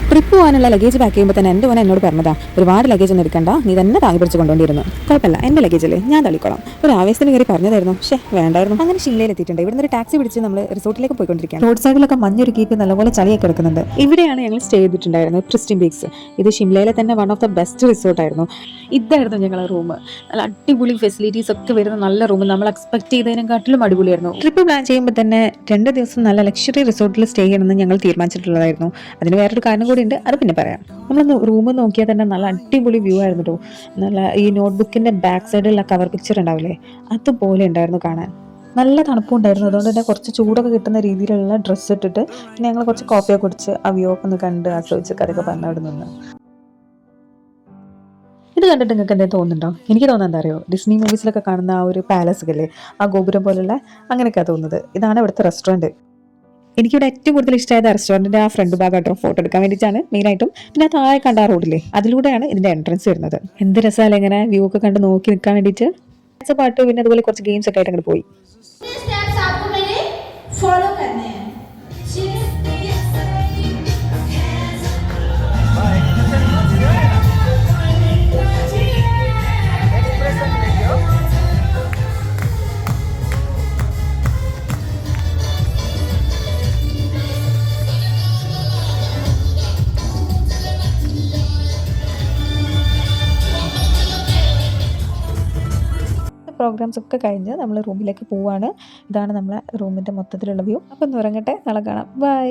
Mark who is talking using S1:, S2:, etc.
S1: Trip പോകാനുള്ള luggage pack ചെയ്യുമ്പോൾ തന്നെ എൻ്റെ മോനെ എന്നോട് പറഞ്ഞതാ, ഒരുപാട് ലഗേജ് ഒന്നും എടുക്കണ്ട, നീ തന്നെ താങ്ങി പിടിച്ച് കൊണ്ടുകൊണ്ടിരുന്നു. കുഴപ്പമില്ല, എൻ്റെ ലഗേജല്ലേ ഞാൻ തള്ളിക്കോളാം. ഒരു ആവേശത്തിന് കയറി പറഞ്ഞതായിരുന്നു, പക്ഷേ വേണ്ടായിരുന്നു. അങ്ങനെ ഷിംലയിൽ എത്തിയിട്ടുണ്ട്. ഇവിടുന്ന് ഒരു ടാക്സി പിടിച്ച് നമ്മൾ റിസോർട്ടിലേക്ക് പോയിക്കൊണ്ടിരിക്കുകയാണ്. റോഡ് സൈഡിലൊക്കെ മഞ്ഞൊരുക്കിയിട്ട് നല്ലപോലെ ചളിയൊക്കെ കിടക്കുന്നുണ്ട്. ഇവിടെയാണ് ഞങ്ങൾ സ്റ്റേ ചെയ്തിട്ടുണ്ടായിരുന്നത്, പ്രിസ്റ്റിൻ ബീക്സ്. ഇത് ഷിംലയിലെ തന്നെ വൺ ഓഫ് ദ ബെസ്റ്റ് റിസോർട്ടായിരുന്നു. ഇതായിരുന്നു ഞങ്ങളുടെ റൂം. നല്ല അടിപൊളി ഫെസിലിറ്റീസ് ഒക്കെ വരുന്ന നല്ല റൂം. നമ്മൾ എക്സ്പെക്ട് ചെയ്തതിനെക്കാട്ടിലും അടിപൊളിയായിരുന്നു. ട്രിപ്പ് പ്ലാൻ ചെയ്യുമ്പോൾ തന്നെ 2 ദിവസം നല്ല ലക്ഷറി റിസോർട്ടിൽ സ്റ്റേ ചെയ്യണമെന്ന് ഞങ്ങൾ തീരുമാനിച്ചിട്ടുള്ളതായിരുന്നു. അതിന് വേറൊരു കാരണം കൂടി ഉണ്ട്, അത് പിന്നെ പറയാം. നമ്മളൊന്ന് റൂം നോക്കിയാൽ തന്നെ നല്ല അടിപൊളി വ്യൂ ആയിരുന്നു കേട്ടോ. നല്ല ഈ നോട്ട്ബുക്കിന്റെ ബാക്ക് സൈഡിലുള്ള കവർ പിക്ചർ ഉണ്ടാവില്ലേ, അതുപോലെ ഉണ്ടായിരുന്നു കാണാൻ. നല്ല തണുപ്പുണ്ടായിരുന്നു. അതുകൊണ്ട് തന്നെ കുറച്ച് ചൂടൊക്കെ കിട്ടുന്ന രീതിയിലുള്ള ഡ്രസ്സ് ഇട്ടിട്ട് പിന്നെ ഞങ്ങൾ കുറച്ച് കോഫിയൊക്കെ കുടിച്ച് ആ വ്യൂ ഒക്കെ ഒന്ന് കണ്ട് ആസ്വദിച്ച് കഥയൊക്കെ പറഞ്ഞ് അവിടെ നിന്ന്. ഇത് കണ്ടിട്ട് നിങ്ങൾക്ക് എന്തെങ്കിലും തോന്നുന്നുണ്ടോ? എനിക്ക് തോന്നുന്നത് എന്താ അറിയോ, ഡിസ്നി മൂവീസിലൊക്കെ കാണുന്ന ആ ഒരു പാലസ് അല്ലേ, ആ ഗോപുരം പോലുള്ള അങ്ങനെയൊക്കെയാണ് തോന്നുന്നത്. ഇതാണ് ഇവിടുത്തെ റെസ്റ്റോറൻറ്റ്. എനിക്കിവിടെ ഏറ്റവും കൂടുതൽ ഇഷ്ടമായത് റെസ്റ്റോറൻറ്റിൻ്റെ ആ ഫ്രണ്ട് ഭാഗമായിട്ടോ ഫോട്ടോ എടുക്കാൻ വേണ്ടിയിട്ടാണ് മെയിനായിട്ടും. പിന്നെ ആ താഴെ കണ്ട ആ റോഡില്ലേ, അതിലൂടെയാണ് ഇതിൻ്റെ എൻട്രൻസ് വരുന്നത്. എന്ത് രസമല്ലേ ഇങ്ങനെ വ്യൂ ഒക്കെ കണ്ട് നോക്കി നിൽക്കാൻ വേണ്ടിയിട്ട്. പാട്ട് പിന്നെ അതുപോലെ കുറച്ച് ഗെയിംസ് ഒക്കെ ആയിട്ട് അങ്ങോട്ട് പോയി. പ്രോഗ്രാംസ് ഒക്കെ കഴിഞ്ഞ് നമ്മൾ റൂമിലേക്ക് പോവാണ്. ഇതാണ് നമ്മളെ റൂമിൻ്റെ മൊത്തത്തിലുള്ള വ്യൂ. അപ്പോൾ ഒന്ന് ഉറങ്ങട്ടെ, നാളെ കാണാം, ബൈ.